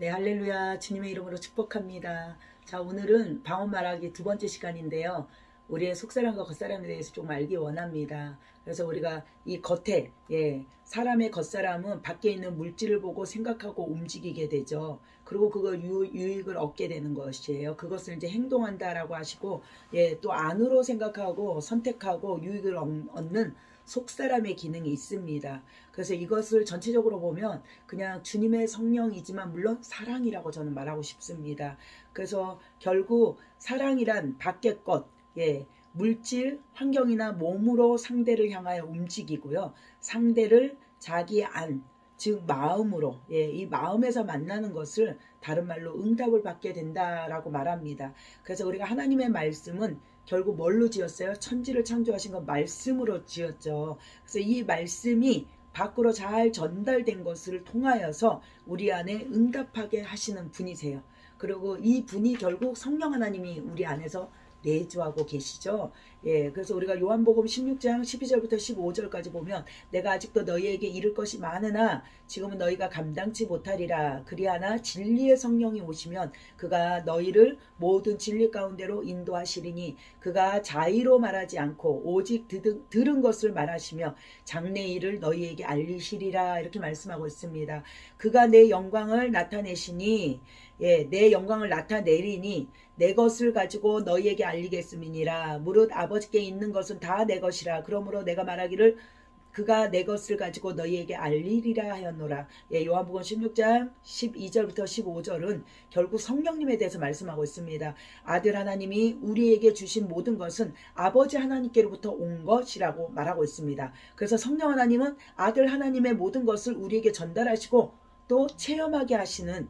네, 할렐루야. 주님의 이름으로 축복합니다. 자, 오늘은 방언 말하기 두 번째 시간인데요. 우리의 속사람과 겉사람에 대해서 좀 알기 원합니다. 그래서 우리가 이 겉에, 사람의 겉사람은 밖에 있는 물질을 보고 생각하고 움직이게 되죠. 그리고 그거 유익을 얻게 되는 것이에요. 그것을 이제 행동한다라고 하시고, 또 안으로 생각하고 선택하고 유익을 얻는 속사람의 기능이 있습니다. 그래서 이것을 전체적으로 보면 그냥 주님의 성령이지만 물론 사랑이라고 저는 말하고 싶습니다. 그래서 결국 사랑이란 밖의 것, 물질, 환경이나 몸으로 상대를 향하여 움직이고요. 상대를 자기 안, 즉 마음으로, 이 마음에서 만나는 것을 다른 말로 응답을 받게 된다라고 말합니다. 그래서 우리가 하나님의 말씀은 결국 뭘로 지었어요? 천지를 창조하신 건 말씀으로 지었죠. 그래서 이 말씀이 밖으로 잘 전달된 것을 통하여서 우리 안에 응답하게 하시는 분이세요. 그리고 이 분이 결국 성령 하나님이 우리 안에서 내주하고 계시죠. 그래서 우리가 요한복음 16장 12절부터 15절까지 보면 내가 아직도 너희에게 이를 것이 많으나 지금은 너희가 감당치 못하리라. 그리하나 진리의 성령이 오시면 그가 너희를 모든 진리 가운데로 인도하시리니 그가 자의로 말하지 않고 오직 들은 것을 말하시며 장래 일을 너희에게 알리시리라. 이렇게 말씀하고 있습니다. 그가 내 영광을 나타내시니 내 영광을 나타내리니 내 것을 가지고 너희에게 알리겠음이니라. 무릇 아버지께 있는 것은 다 내 것이라. 그러므로 내가 말하기를 그가 내 것을 가지고 너희에게 알리리라 하였노라. 요한복음 16장 12절부터 15절은 결국 성령님에 대해서 말씀하고 있습니다. 아들 하나님이 우리에게 주신 모든 것은 아버지 하나님께로부터 온 것이라고 말하고 있습니다. 그래서 성령 하나님은 아들 하나님의 모든 것을 우리에게 전달하시고 또 체험하게 하시는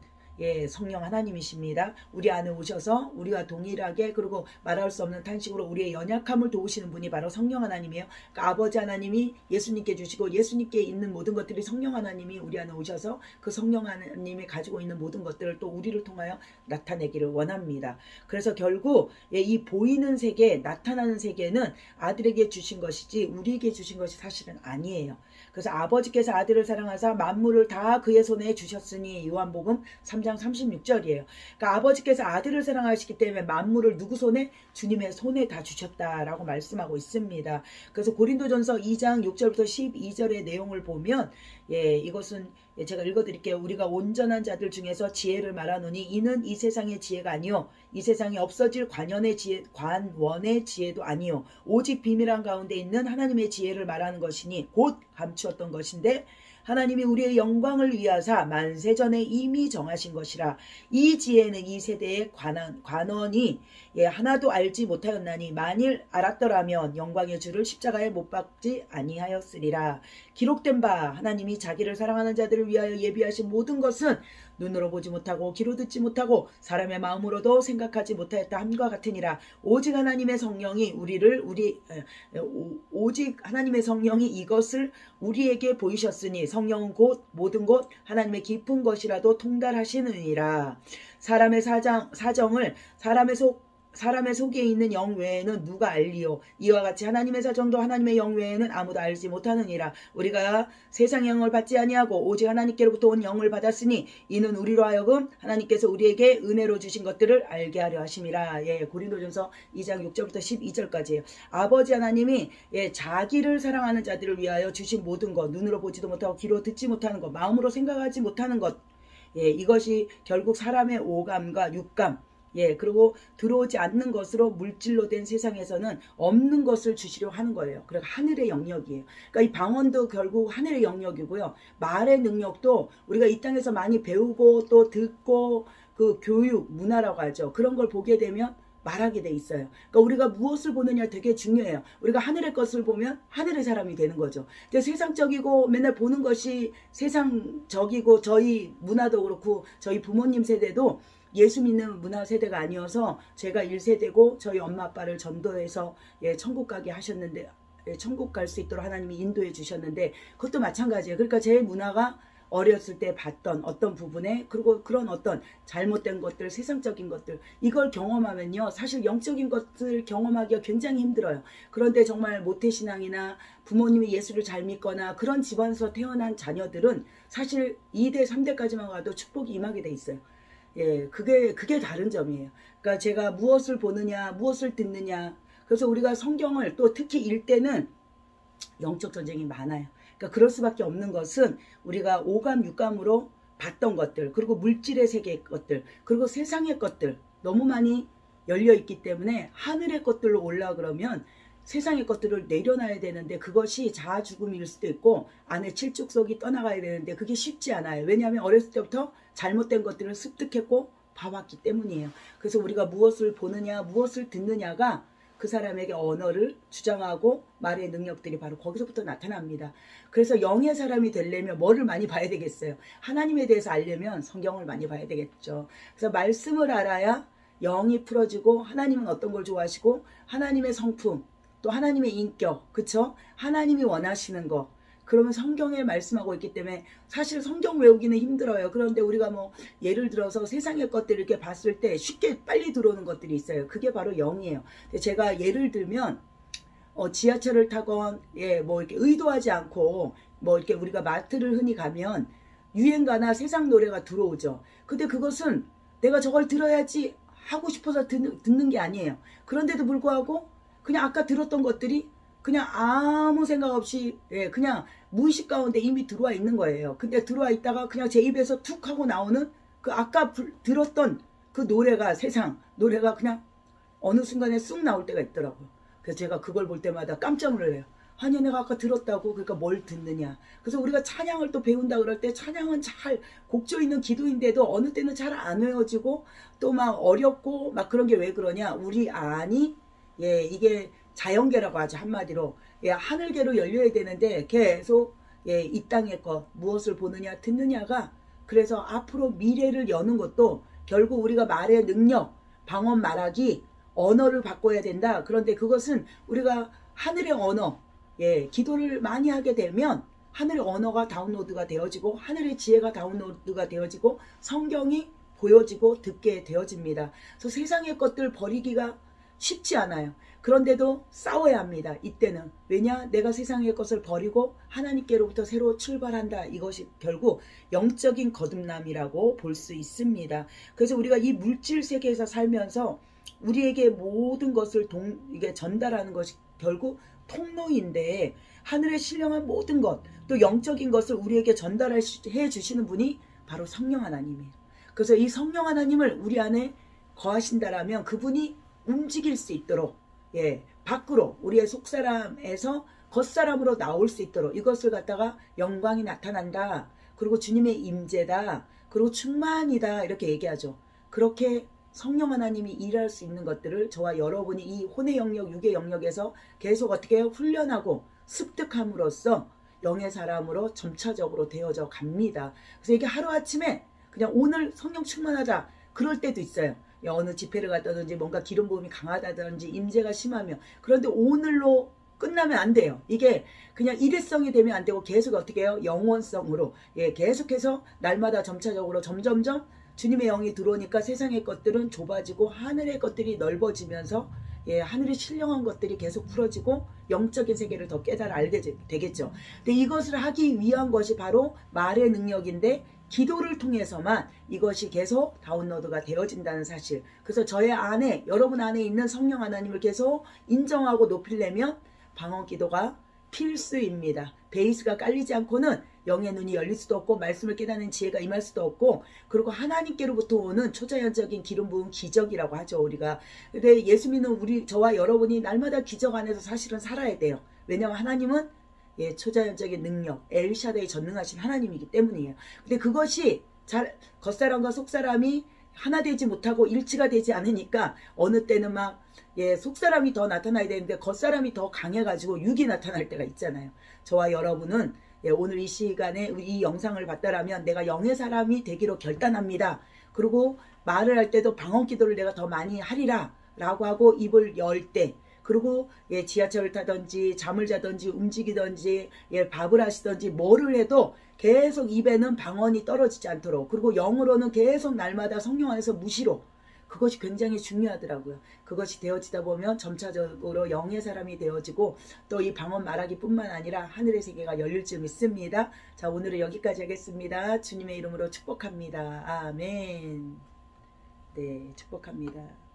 성령 하나님이십니다. 우리 안에 오셔서 우리와 동일하게 그리고 말할 수 없는 탄식으로 우리의 연약함을 도우시는 분이 바로 성령 하나님이에요. 그러니까 아버지 하나님이 예수님께 주시고 예수님께 있는 모든 것들이 성령 하나님이 우리 안에 오셔서 그 성령 하나님이 가지고 있는 모든 것들을 또 우리를 통하여 나타내기를 원합니다. 그래서 결국 이 보이는 세계, 나타나는 세계는 아들에게 주신 것이지 우리에게 주신 것이 사실은 아니에요. 그래서 아버지께서 아들을 사랑하사 만물을 다 그의 손에 주셨으니 요한복음 3장 36절이에요. 그러니까 아버지께서 아들을 사랑하시기 때문에 만물을 누구 손에? 주님의 손에 다 주셨다라고 말씀하고 있습니다. 그래서 고린도전서 2장 6절부터 12절의 내용을 보면 이것은 제가 읽어드릴게요. 우리가 온전한 자들 중에서 지혜를 말하노니 이는 이 세상의 지혜가 아니요 이 세상에 없어질 관원의 지혜도 아니요 오직 비밀한 가운데 있는 하나님의 지혜를 말하는 것이니 곧 감추었던 것인데 하나님이 우리의 영광을 위하사 만세전에 이미 정하신 것이라. 이 지혜는 이 세대의 관원이 하나도 알지 못하였나니 만일 알았더라면 영광의 주를 십자가에 못 박지 아니하였으리라. 기록된 바 하나님이 자기를 사랑하는 자들을 위하여 예비하신 모든 것은 눈으로 보지 못하고 귀로 듣지 못하고 사람의 마음으로도 생각하지 못하였다 함과 같으니라. 오직 하나님의 성령이 오직 하나님의 성령이 이것을 우리에게 보이셨으니 성령은 곧 모든 것 하나님의 깊은 것이라도 통달하시느니라. 사람의 사정을 사람의 속에 있는 영 외에는 누가 알리요. 이와 같이 하나님의 사정도 하나님의 영 외에는 아무도 알지 못하느니라. 우리가 세상 영을 받지 아니하고 오직 하나님께로부터 온 영을 받았으니 이는 우리로 하여금 하나님께서 우리에게 은혜로 주신 것들을 알게 하려 하심이라. 고린도전서 2장 6절부터 12절까지예요. 아버지 하나님이 자기를 사랑하는 자들을 위하여 주신 모든 것, 눈으로 보지도 못하고 귀로 듣지 못하는 것, 마음으로 생각하지 못하는 것, 이것이 결국 사람의 오감과 육감, 그리고 들어오지 않는 것으로 물질로 된 세상에서는 없는 것을 주시려 하는 거예요. 그러니까 하늘의 영역이에요. 그러니까 이 방언도 결국 하늘의 영역이고요. 말의 능력도 우리가 이 땅에서 많이 배우고 또 듣고 그 교육, 문화라고 하죠. 그런 걸 보게 되면 말하게 돼 있어요. 그러니까 우리가 무엇을 보느냐 되게 중요해요. 우리가 하늘의 것을 보면 하늘의 사람이 되는 거죠. 세상적이고 맨날 보는 것이 세상적이고 저희 문화도 그렇고 저희 부모님 세대도 예수 믿는 문화 세대가 아니어서 제가 1세대고 저희 엄마 아빠를 전도해서 천국 가게 하셨는데 천국 갈 수 있도록 하나님이 인도해 주셨는데 그것도 마찬가지예요. 그러니까 제 문화가 어렸을 때 봤던 어떤 부분에 그리고 그런 어떤 잘못된 것들 세상적인 것들 이걸 경험하면요 사실 영적인 것들 경험하기가 굉장히 힘들어요. 그런데 정말 모태신앙이나 부모님이 예수를 잘 믿거나 그런 집안에서 태어난 자녀들은 사실 2대 3대까지만 가도 축복이 임하게 돼 있어요. 예, 그게 다른 점이에요. 그러니까 제가 무엇을 보느냐 무엇을 듣느냐 그래서 우리가 성경을 또 특히 읽때는 영적 전쟁이 많아요. 그러니까 그럴 수밖에 없는 것은 우리가 오감 육감으로 봤던 것들 그리고 물질의 세계의 것들 그리고 세상의 것들 너무 많이 열려 있기 때문에 하늘의 것들로 올라 그러면 세상의 것들을 내려놔야 되는데 그것이 자아 죽음일 수도 있고 안에 칠축속이 떠나가야 되는데 그게 쉽지 않아요. 왜냐하면 어렸을 때부터 잘못된 것들을 습득했고 봐왔기 때문이에요. 그래서 우리가 무엇을 보느냐 무엇을 듣느냐가 그 사람에게 언어를 주장하고 말의 능력들이 바로 거기서부터 나타납니다. 그래서 영의 사람이 되려면 뭐를 많이 봐야 되겠어요? 하나님에 대해서 알려면 성경을 많이 봐야 되겠죠. 그래서 말씀을 알아야 영이 풀어지고 하나님은 어떤 걸 좋아하시고 하나님의 성품 또 하나님의 인격 그쵸? 하나님이 원하시는 거 그러면 성경에 말씀하고 있기 때문에 사실 성경 외우기는 힘들어요. 그런데 우리가 뭐 예를 들어서 세상의 것들을 이렇게 봤을 때 쉽게 빨리 들어오는 것들이 있어요. 그게 바로 영이에요. 제가 예를 들면 지하철을 타건 뭐 이렇게 의도하지 않고 뭐 이렇게 우리가 마트를 흔히 가면 유행가나 세상 노래가 들어오죠. 근데 그것은 내가 저걸 들어야지 하고 싶어서 듣는 게 아니에요. 그런데도 불구하고 그냥 아까 들었던 것들이 그냥 아무 생각 없이 그냥 무의식 가운데 이미 들어와 있는 거예요. 근데 들어와 있다가 그냥 제 입에서 툭 하고 나오는 그 아까 들었던 그 노래가 세상 노래가 그냥 어느 순간에 쑥 나올 때가 있더라고요. 그래서 제가 그걸 볼 때마다 깜짝 놀래요. 아니 내가 아까 들었다고 그러니까 뭘 듣느냐. 그래서 우리가 찬양을 또 배운다 그럴 때 찬양은 잘 곡조 있는 기도인데도 어느 때는 잘 안 외워지고 또 막 어렵고 막 그런 게 왜 그러냐. 우리 안이 이게 자연계라고 하죠. 한마디로 하늘계로 열려야 되는데 계속 이 땅의 것 무엇을 보느냐 듣느냐가 그래서 앞으로 미래를 여는 것도 결국 우리가 말의 능력 방언 말하기 언어를 바꿔야 된다. 그런데 그것은 우리가 하늘의 언어 기도를 많이 하게 되면 하늘의 언어가 다운로드가 되어지고 하늘의 지혜가 다운로드가 되어지고 성경이 보여지고 듣게 되어집니다. 그래서 세상의 것들 버리기가 쉽지 않아요. 그런데도 싸워야 합니다. 이때는. 왜냐? 내가 세상의 것을 버리고 하나님께로부터 새로 출발한다. 이것이 결국 영적인 거듭남이라고 볼 수 있습니다. 그래서 우리가 이 물질 세계에서 살면서 우리에게 모든 것을 이게 전달하는 것이 결국 통로인데 하늘에 신령한 모든 것, 또 영적인 것을 우리에게 전달해 주시는 분이 바로 성령 하나님이에요. 그래서 이 성령 하나님을 우리 안에 거하신다라면 그분이 움직일 수 있도록 밖으로 우리의 속사람에서 겉사람으로 나올 수 있도록 이것을 갖다가 영광이 나타난다. 그리고 주님의 임재다. 그리고 충만이다. 이렇게 얘기하죠. 그렇게 성령 하나님이 일할 수 있는 것들을 저와 여러분이 이 혼의 영역, 육의 영역에서 계속 어떻게 훈련하고 습득함으로써 영의 사람으로 점차적으로 되어져 갑니다. 그래서 이게 하루아침에 그냥 오늘 성령 충만하다. 그럴 때도 있어요. 어느 집회를 갔다든지 뭔가 기름 부음이 강하다든지 임재가 심하면 그런데 오늘로 끝나면 안 돼요. 이게 그냥 일회성이 되면 안 되고 계속 어떻게 해요? 영원성으로 계속해서 날마다 점차적으로 점점점 주님의 영이 들어오니까 세상의 것들은 좁아지고 하늘의 것들이 넓어지면서 하늘의 신령한 것들이 계속 풀어지고 영적인 세계를 더 깨달아 알게 되겠죠. 근데 이것을 하기 위한 것이 바로 말의 능력인데 기도를 통해서만 이것이 계속 다운로드가 되어진다는 사실. 그래서 저의 안에 여러분 안에 있는 성령 하나님을 계속 인정하고 높이려면 방언 기도가 필수입니다. 베이스가 깔리지 않고는 영의 눈이 열릴 수도 없고 말씀을 깨닫는 지혜가 임할 수도 없고 그리고 하나님께로부터 오는 초자연적인 기름 부은 기적이라고 하죠. 우리가. 근데 예수 믿는 우리 저와 여러분이 날마다 기적 안에서 사실은 살아야 돼요. 왜냐하면 하나님은 초자연적인 능력, 엘샤다이 전능하신 하나님이기 때문이에요. 근데 그것이 잘 겉사람과 속사람이 하나 되지 못하고 일치가 되지 않으니까 어느 때는 막 속사람이 더 나타나야 되는데 겉사람이 더 강해가지고 육이 나타날 때가 있잖아요. 저와 여러분은 오늘 이 시간에 이 영상을 봤다라면 내가 영의 사람이 되기로 결단합니다. 그리고 말을 할 때도 방언 기도를 내가 더 많이 하리라 라고 하고 입을 열 때 그리고 지하철을 타든지 잠을 자든지 움직이든지 밥을 하시든지 뭐를 해도 계속 입에는 방언이 떨어지지 않도록, 그리고 영으로는 계속 날마다 성령 안에서 무시로, 그것이 굉장히 중요하더라고요. 그것이 되어지다 보면 점차적으로 영의 사람이 되어지고 또 이 방언 말하기 뿐만 아니라 하늘의 세계가 열릴 줄 믿습니다. 자, 오늘은 여기까지 하겠습니다. 주님의 이름으로 축복합니다. 아멘. 네, 축복합니다.